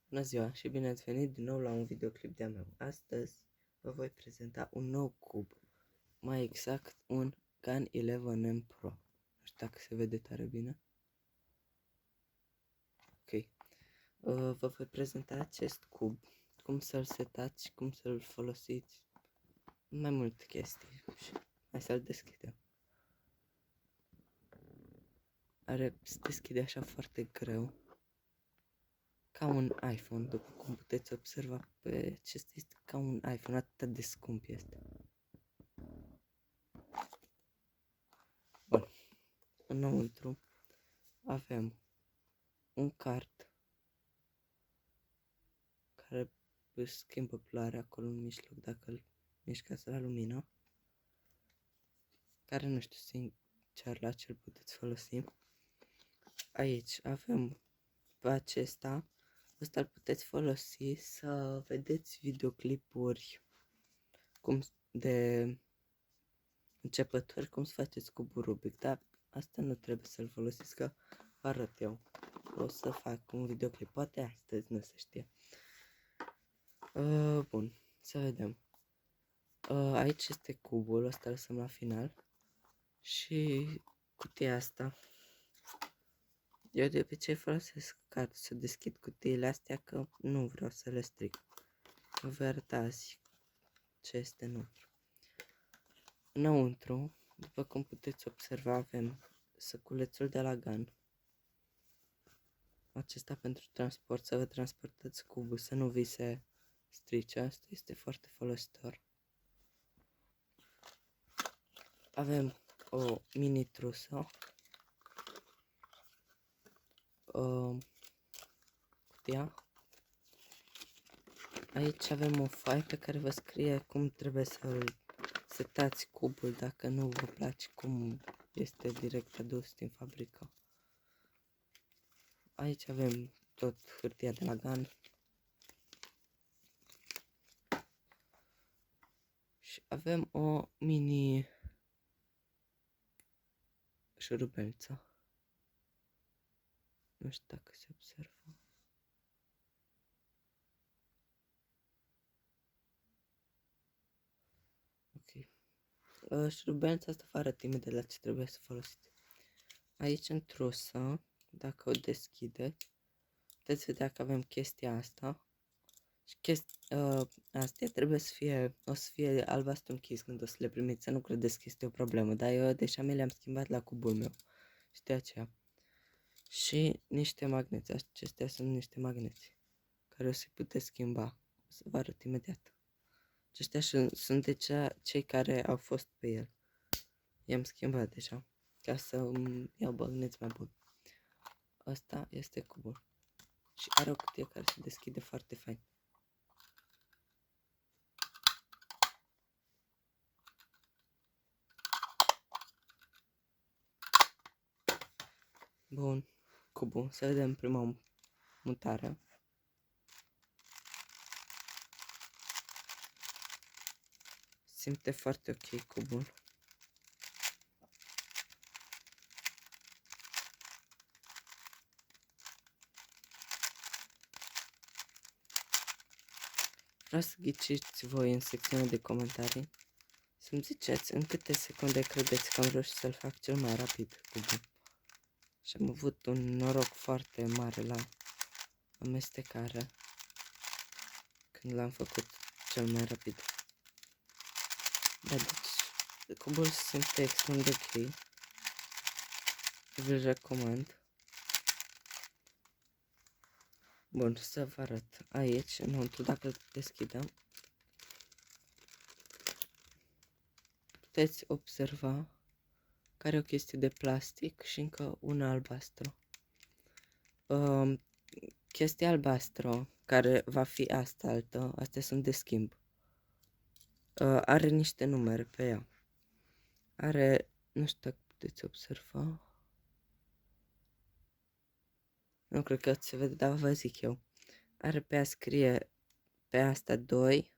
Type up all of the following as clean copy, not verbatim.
Bună ziua și bine ați venit din nou la un videoclip de-a meu. Astăzi vă voi prezenta un nou cub, mai exact un Gun 11M Pro. Nu știu dacă se vede tare bine. Ok. Vă voi prezenta acest cub, cum să-l setați și cum să-l folosiți. Mai multe chestii și hai să-l deschidem. Se deschide așa foarte greu, ca un iPhone, după cum puteți observa pe acesta este ca un iPhone, atât de scump este. Bun, înăuntru avem un card care își schimbă culoarea acolo în mijloc dacă îl mișcați la lumină, care nu știu sincer la ce îl puteți folosi. Aici avem pe acesta, ăsta îl puteți folosi să vedeți videoclipuri de începători, cum să faceți cubul Rubik, dar asta nu trebuie să-l folosiți, că vă arăt eu. O să fac un videoclip, poate astăzi, nu se știe. Bun, să vedem. Aici este cubul, ăsta lăsăm la final. Și cutia asta. Eu de obicei folosesc card să deschid cutiile astea, că nu vreau să le stric. Vă voi arăta azi ce este înăuntru. Înăuntru, după cum puteți observa, avem săculețul de la Gun. Acesta pentru transport, să vă transportați cubul, să nu vi se strice. Asta este foarte folositor. Avem o mini trusă, cutia. Aici avem o foaie pe care vă scrie cum trebuie să-l setați cubul dacă nu vă place cum este direct adus din fabrică. Aici avem tot hârtia de la Gun. Și avem o mini șurubelță. Nu știu dacă se observă. Ok. Șurubelța asta vă arăt imediat la ce trebuie să folosiți. Aici în trusă, dacă o deschideți, puteți vedea că avem chestia asta. Și astea trebuie să fie, o să fie albastru închis când o să le primiți, să nu credeți că este o problemă, dar eu deja mi le-am schimbat la cubul meu și de aceea. Și niște magneți, acestea sunt niște magneți care o să-i puteți schimba, o să vă arăt imediat. Aceștia sunt deja cei care au fost pe el, i-am schimbat deja, ca să iau magneți mai buni. Asta este cubul și are o cutie care se deschide foarte fain. Bun, cubul, să vedem prima mutare. Simte foarte ok cubul. Vreau să ghiciți voi în secțiunea de comentarii să-mi ziceți în câte secunde credeți că am reușit să-l fac cel mai rapid cubul. Și am avut un noroc foarte mare la amestecare când l-am făcut cel mai rapid. Da, deci cubul se simte extrem de ok. Vi-l recomand. Bun, să vă arăt aici, înăuntru, dacă îl deschidem, puteți observa că are o chestie de plastic și încă una albastră. Chestia albastră, care va fi asta altă, astea sunt de schimb. Are niște numere pe ea. Are, nu știu dacă puteți observa. Nu cred că se vede, dar vă zic eu. Are pe ea scrie pe asta 2,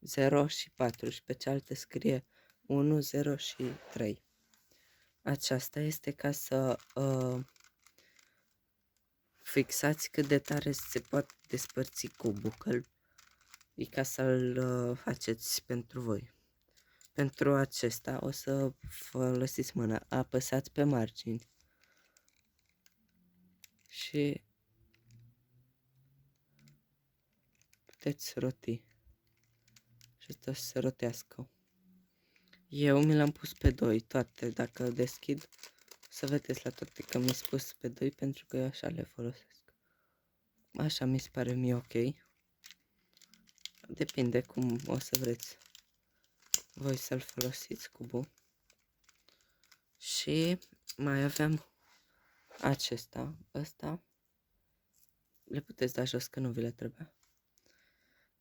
0 și 4 și pe cealaltă scrie 1, 0 și 3. Aceasta este ca să fixați cât de tare se poate despărți cubul, că e ca să-l faceți pentru voi. Pentru acesta o să folosiți mâna, apăsați pe margini și puteți roti și asta să se rotească. Eu mi l-am pus pe 2 toate, dacă deschid să vedeți la toate că mi-s pus pe 2 pentru că eu așa le folosesc. Așa mi se pare mie ok. Depinde cum o să vreți voi să-l folosiți cubul. Și mai aveam ăsta. Le puteți da jos că nu vi le trebuie.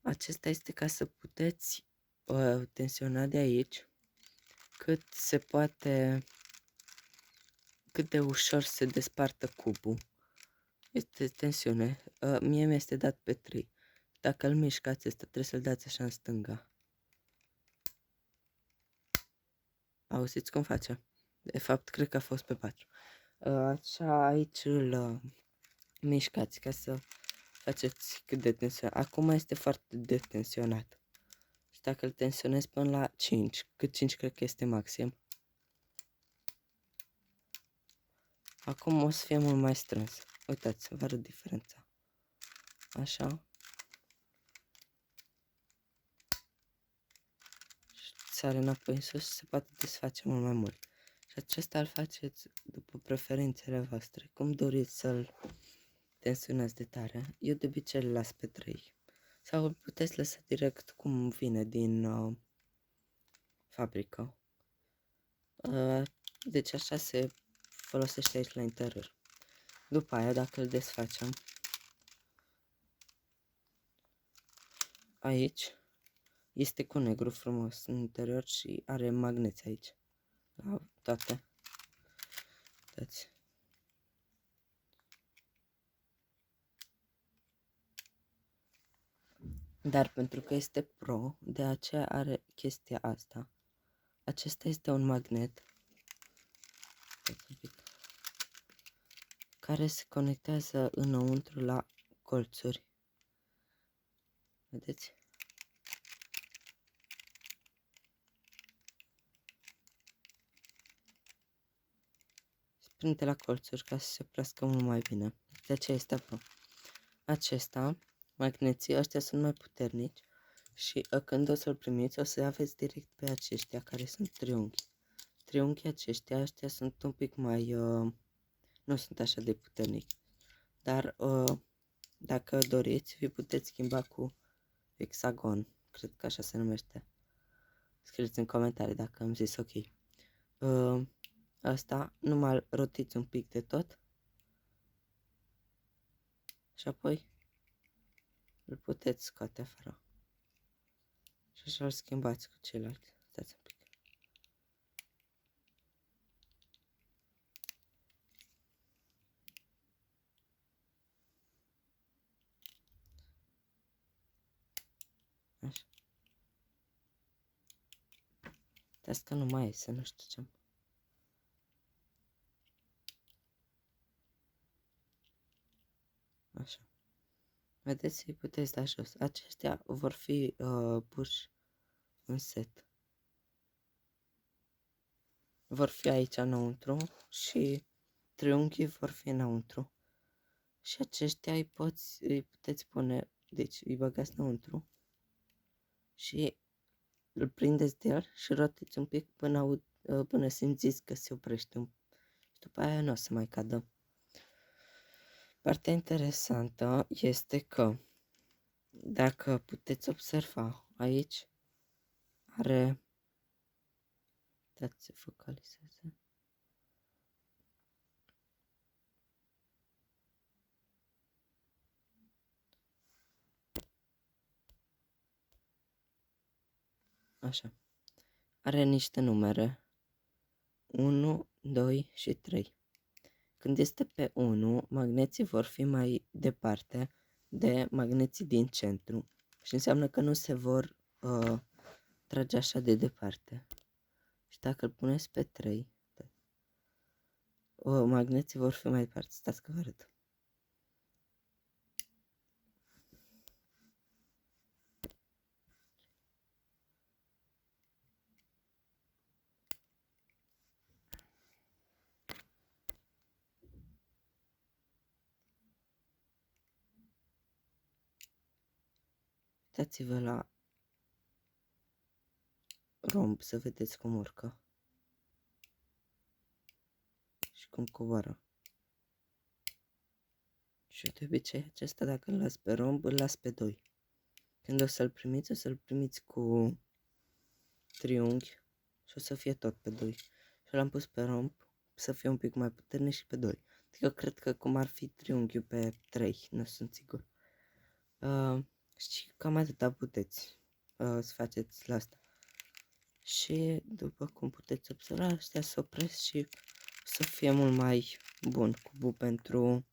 Acesta este ca să puteți tensiona de aici cât se poate, cât de ușor se despartă cubul. Este tensiune. Mie mi-este dat pe 3. Dacă îl mișcați ăsta, trebuie să-l dați așa în stânga. Auziți cum face? De fapt, cred că a fost pe 4. Așa, aici îl mișcați ca să faceți cât de tensionat. Acum este foarte detensionat. Și dacă îl tensionez până la 5, cât 5 cred că este maxim. Acum o să fie mult mai strâns. Uitați, vă arăt diferența. Așa. Și sare înapoi în sus și se poate desface mult mai mult. Și acesta îl faceți după preferințele voastre. Cum doriți să-l tensionați de tare. Eu de obicei îl las pe 3. Sau îl puteți lăsa direct cum vine din fabrică. Deci așa se folosește aici la interior. După aia, dacă îl desfacem, aici este cu negru frumos în interior și are magneți aici. La toate. Uitați. Dar pentru că este pro, de aceea are chestia asta. Acesta este un magnet care se conectează înăuntru la colțuri. Vedeți? Se prinde la colțuri ca să se oprească mult mai bine. De aceea este pro. Acesta, magneții ăștia sunt mai puternici și când o să-l primiți, o să aveți direct pe aceștia care sunt triunghi. Triunghii ăștia sunt un pic mai... nu sunt așa de puternici. Dar dacă doriți, vi puteți schimba cu hexagon. Cred că așa se numește. Scrieți în comentarii dacă am zis ok. Asta numai rotiți un pic de tot. Și apoi îl puteți scoate afară. Și așa îl schimbați cu ceilalți. Stați un pic. Așa. Dar că nu mai iese, nu știu ce. Așa. Vedeți, îi puteți da jos. Aceștia vor fi puși în set. Vor fi aici înăuntru și triunghii vor fi înăuntru. Și aceștia îi puteți pune, deci îi băgați înăuntru și îl prindeți de el și rotiți un pic până simțiți că se oprește. Și după aia nu o să mai cadă. Partea interesantă este că, dacă puteți observa, aici are... Dați să focalizeze. Așa. Are niște numere. 1, 2 și 3. Când este pe 1, magneții vor fi mai departe de magneții din centru. Și înseamnă că nu se vor trage așa de departe. Și dacă îl puneți pe 3, magneții vor fi mai departe. Stați că vă arăt. Uitați-vă la romb să vedeți cum urcă și cum coboară. Și eu de obicei acesta, dacă îl las pe romb, îl las pe 2. Când o să-l primiți, o să-l primiți cu triunghi și o să fie tot pe 2. Și l-am pus pe romb să fie un pic mai puternic și pe 2. Adică cred că cum ar fi triunghiul pe 3, nu sunt sigur. Și cam atâta puteți să faceți la asta. Și după cum puteți observa, astea se opresc și să fie mult mai bun cubul pentru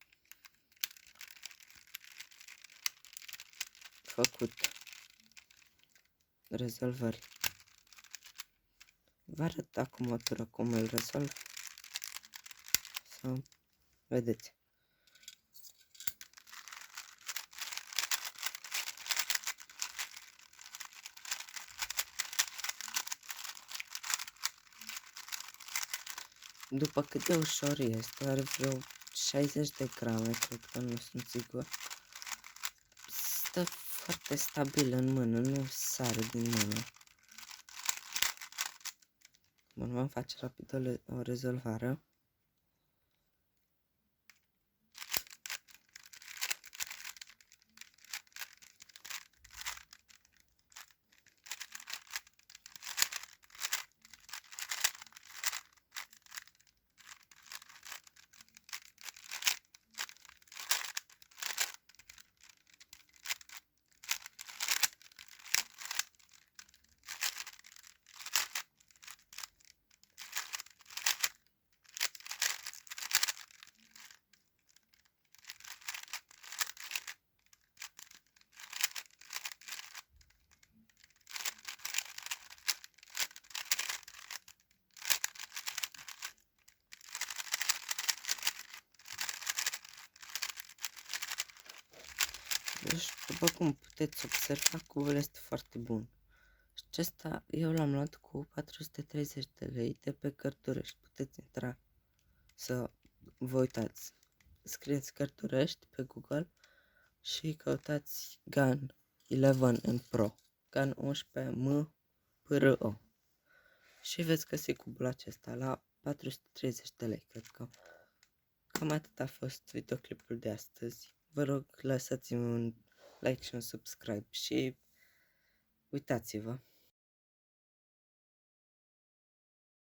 făcut rezolvări. Vă arăt acum o tură cum îl rezolv, să vedeți. După cât de ușor este, are vreo 60 de grame, cred că, nu sunt sigur. Stă foarte stabil în mână, nu sare din mână. Bun, vom face rapid o rezolvare. Deci, după cum puteți observa, cubul este foarte bun. Acesta eu l-am luat cu 430 de lei de pe Cărturești. Puteți intra să vă uitați. Scrieți Cărturești pe Google și căutați GAN 11 Pro. GAN 11 M PRO. Și veți găsi cubul acesta la 430 de lei, cred că. Cam atât a fost videoclipul de astăzi. Vă rog, lăsați-mi un like și un subscribe și uitați-vă.